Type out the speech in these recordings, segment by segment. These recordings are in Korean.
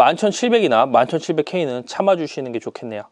11700이나 11700K는 참아주시는 게 좋겠네요.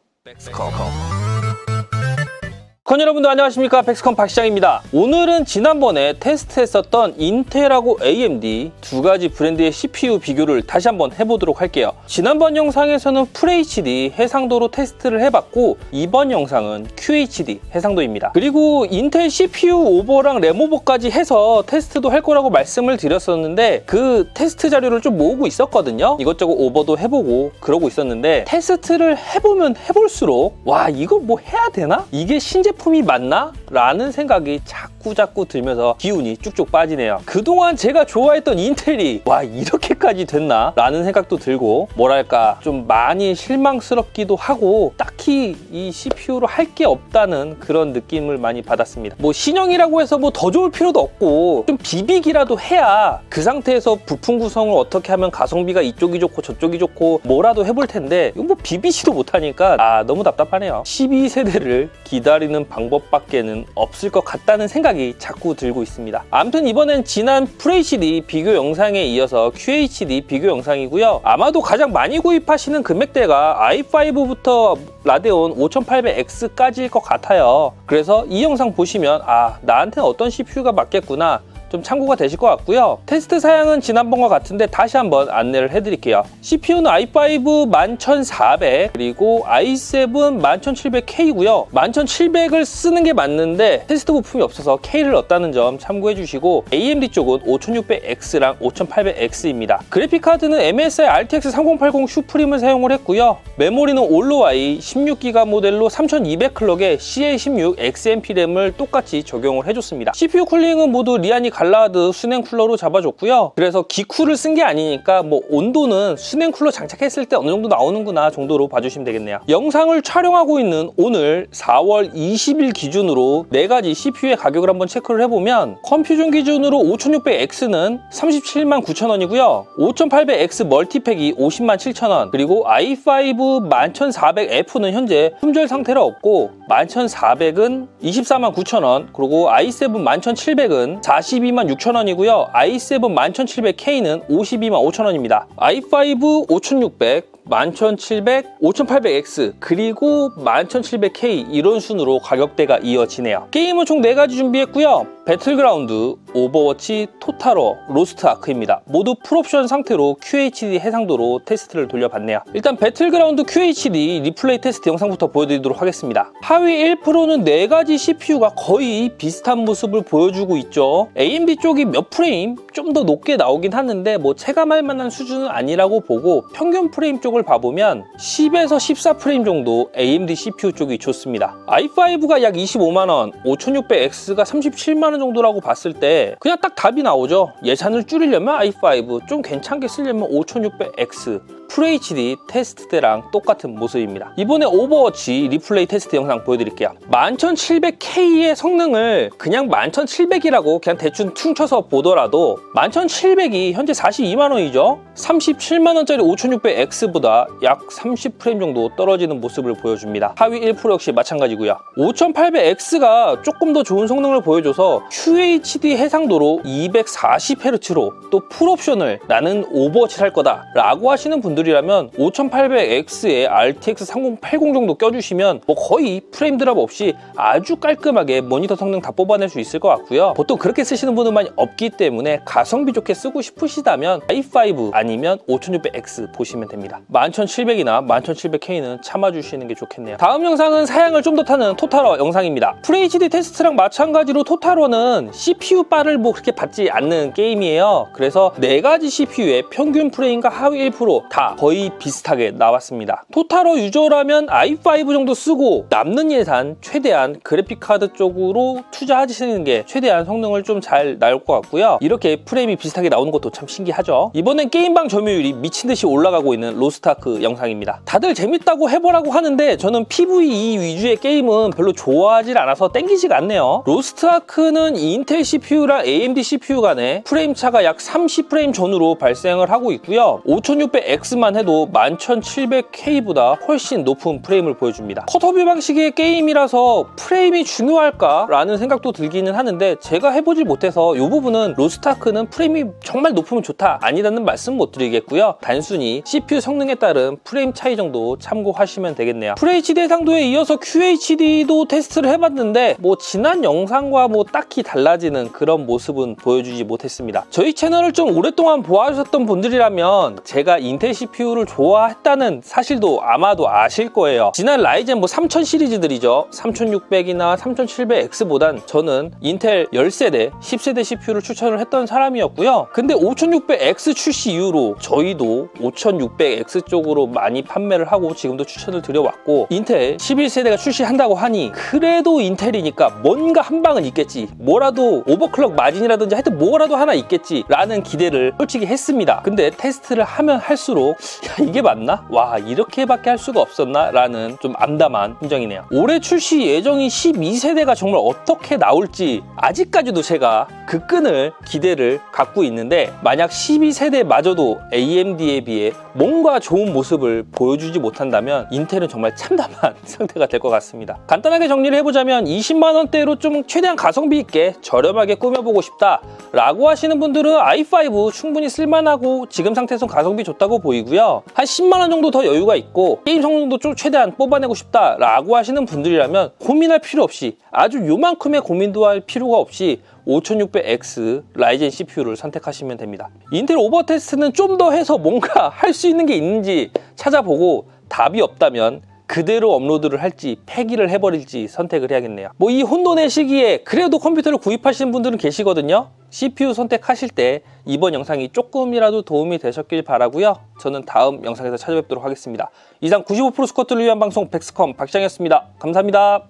여러분들 안녕하십니까, 백스컴 박시장입니다. 오늘은 지난번에 테스트했었던 인텔하고 AMD 두 가지 브랜드의 CPU 비교를 다시 한번 해보도록 할게요. 지난번 영상에서는 FHD 해상도로 테스트를 해봤고, 이번 영상은 QHD 해상도입니다. 그리고 인텔 CPU 오버랑 램 오버까지 해서 테스트도 할 거라고 말씀을 드렸었는데, 그 테스트 자료를 좀 모으고 있었거든요. 이것저것 오버도 해보고 그러고 있었는데, 테스트를 해보면 해볼수록 와, 이거 뭐 해야 되나? 이게 신제품이 맞나? 라는 생각이 자꾸 들면서 기운이 쭉쭉 빠지네요. 그동안 제가 좋아했던 인텔이 와, 이렇게까지 됐나? 라는 생각도 들고, 뭐랄까 좀 많이 실망스럽기도 하고, 딱히 이 CPU로 할 게 없다는 그런 느낌을 많이 받았습니다. 뭐 신형이라고 해서 뭐 더 좋을 필요도 없고, 좀 비비기라도 해야 그 상태에서 부품 구성을 어떻게 하면 가성비가 이쪽이 좋고 저쪽이 좋고 뭐라도 해볼 텐데, 이거 뭐 비비지도 못하니까 너무 답답하네요. 12세대를 기다리는 방법밖에는 없을 것 같다는 생각이 자꾸 들고 있습니다. 아무튼 이번엔 지난 FHD 비교 영상에 이어서 QHD 비교 영상이고요. 아마도 가장 많이 구입하시는 금액대가 i5부터 라데온 5800X까지일 것 같아요. 그래서 이 영상 보시면 나한테는 어떤 CPU가 맞겠구나, 좀 참고가 되실 것 같고요. 테스트 사양은 지난번과 같은데 다시 한번 안내를 해드릴게요. CPU는 i5 11400, 그리고 i7 11700K고요. 11700을 쓰는 게 맞는데 테스트 부품이 없어서 K를 넣었다는 점 참고해 주시고, AMD 쪽은 5600X랑 5800X입니다. 그래픽카드는 MSI RTX 3080 슈프림을 사용을 했고요. 메모리는 올로아이 16기가 모델로 3200클럭에 CA16 XMP 램을 똑같이 적용을 해줬습니다. CPU 쿨링은 모두 리아니 갈라드 수냉 쿨러로 잡아줬고요. 그래서 기쿨을 쓴 게 아니니까 뭐 온도는 수냉 쿨러 장착했을 때 어느 정도 나오는구나 정도로 봐주시면 되겠네요. 영상을 촬영하고 있는 오늘 4월 20일 기준으로 4가지 CPU의 가격을 한번 체크를 해보면, 컴퓨전 기준으로 5600X는 379,000원이고요. 5800X 멀티팩이 507,000원, 그리고 i5 11400F는 현재 품절 상태라 없고 11400은 249,000원, 그리고 i7 11700은 426,000원이고요. i7 11700K는 525,000원입니다. i5 5600, 11700, 5800X, 그리고 11700K, 이런 순으로 가격대가 이어지네요. 게임은 총 4가지 준비했고요. 배틀그라운드, 오버워치, 토탈워, 로스트 아크입니다. 모두 풀옵션 상태로 QHD 해상도로 테스트를 돌려봤네요. 일단 배틀그라운드 QHD 리플레이 테스트 영상부터 보여드리도록 하겠습니다. 하위 1%는 4가지 CPU가 거의 비슷한 모습을 보여주고 있죠. AMD 쪽이 몇 프레임 좀 더 높게 나오긴 하는데 뭐 체감할 만한 수준은 아니라고 보고, 평균 프레임 쪽을 봐보면 10에서 14프레임 정도 AMD CPU 쪽이 좋습니다. i5가 약 25만원, 5600X가 37만원 정도라고 봤을 때 그냥 딱 답이 나오죠. 예산을 줄이려면 i5, 좀 괜찮게 쓰려면 5600X. FHD 테스트 때랑 똑같은 모습입니다. 이번에 오버워치 리플레이 테스트 영상 보여드릴게요. 11700K의 성능을 그냥 11700이라고 그냥 대충 퉁쳐서 보더라도 11700이 현재 42만원이죠. 37만원짜리 5600X보다 약 30프레임 정도 떨어지는 모습을 보여줍니다. 하위 1% 역시 마찬가지고요. 5800X가 조금 더 좋은 성능을 보여줘서 QHD 해상도로 240Hz로 또 풀옵션을 나는 오버워치를 할 거다 라고 하시는 분들이라면 5800X에 RTX 3080 정도 껴주시면 뭐 거의 프레임 드랍 없이 아주 깔끔하게 모니터 성능 다 뽑아낼 수 있을 것 같고요. 보통 그렇게 쓰시는 분은 많이 없기 때문에 가성비 좋게 쓰고 싶으시다면 i5 아니면 5600X 보시면 됩니다. 11700이나 11700K는 참아주시는 게 좋겠네요. 다음 영상은 사양을 좀 더 타는 토탈워 영상입니다. FHD 테스트랑 마찬가지로 토탈워는 CPU 바를 뭐 그렇게 받지 않는 게임이에요. 그래서 4가지 CPU의 평균 프레임과 하위 1% 다 거의 비슷하게 나왔습니다. 토탈워 유저라면 i5 정도 쓰고 남는 예산 최대한 그래픽카드 쪽으로 투자하시는 게 최대한 성능을 좀 잘 나올 것 같고요. 이렇게 프레임이 비슷하게 나오는 것도 참 신기하죠. 이번엔 게임방 점유율이 미친듯이 올라가고 있는 로스트아크 영상입니다. 다들 재밌다고 해보라고 하는데 저는 PVE 위주의 게임은 별로 좋아하지 않아서 땡기지가 않네요. 로스트아크는 인텔 CPU랑 AMD CPU 간에 프레임 차가 약 30프레임 전후로 발생을 하고 있고요. 5600X X만 해도 11700K보다 훨씬 높은 프레임을 보여줍니다. 컷오프 방식의 게임이라서 프레임이 중요할까라는 생각도 들기는 하는데 제가 해보질 못해서 이 부분은 로스트아크는 프레임이 정말 높으면 좋다 아니라는 말씀 못 드리겠고요. 단순히 CPU 성능에 따른 프레임 차이 정도 참고하시면 되겠네요. FHD 해상도에 이어서 QHD도 테스트를 해봤는데 뭐 지난 영상과 뭐 딱히 달라지는 그런 모습은 보여주지 못했습니다. 저희 채널을 좀 오랫동안 보아주셨던 분들이라면 제가 인텔 CPU를 좋아했다는 사실도 아마도 아실 거예요. 지난 라이젠 뭐 3000 시리즈들이죠. 3600이나 3700X보단 저는 인텔 10세대, 10세대 CPU를 추천을 했던 사람이었고요. 근데 5600X 출시 이후로 저희도 5600X 쪽으로 많이 판매를 하고 지금도 추천을 드려왔고, 인텔 11세대가 출시한다고 하니 그래도 인텔이니까 뭔가 한 방은 있겠지, 뭐라도 오버클럭 마진이라든지 하여튼 뭐라도 하나 있겠지 라는 기대를 솔직히 했습니다. 근데 테스트를 하면 할수록 야, 이게 맞나? 와, 이렇게밖에 할 수가 없었나? 라는 좀 암담한 심정이네요. 올해 출시 예정인 12세대가 정말 어떻게 나올지 아직까지도 제가 그 끈을 기대를 갖고 있는데, 만약 12세대마저도 AMD에 비해 뭔가 좋은 모습을 보여주지 못한다면 인텔은 정말 참담한 상태가 될 것 같습니다. 간단하게 정리를 해보자면 20만원대로 좀 최대한 가성비 있게 저렴하게 꾸며보고 싶다 라고 하시는 분들은 i5 충분히 쓸만하고 지금 상태에서 가성비 좋다고 보이고요. 한 10만원 정도 더 여유가 있고 게임 성능도 좀 최대한 뽑아내고 싶다 라고 하시는 분들이라면 고민할 필요 없이, 아주 요만큼의 고민도 할 필요가 없이 5600X 라이젠 CPU를 선택하시면 됩니다. 인텔 오버 테스트는 좀 더 해서 뭔가 할 수 있는 게 있는지 찾아보고 답이 없다면 그대로 업로드를 할지 폐기를 해버릴지 선택을 해야겠네요. 뭐 이 혼돈의 시기에 그래도 컴퓨터를 구입하시는 분들은 계시거든요. CPU 선택하실 때 이번 영상이 조금이라도 도움이 되셨길 바라고요. 저는 다음 영상에서 찾아뵙도록 하겠습니다. 이상 95% 스쿼트를 위한 방송 백스컴 박시장이었습니다. 감사합니다.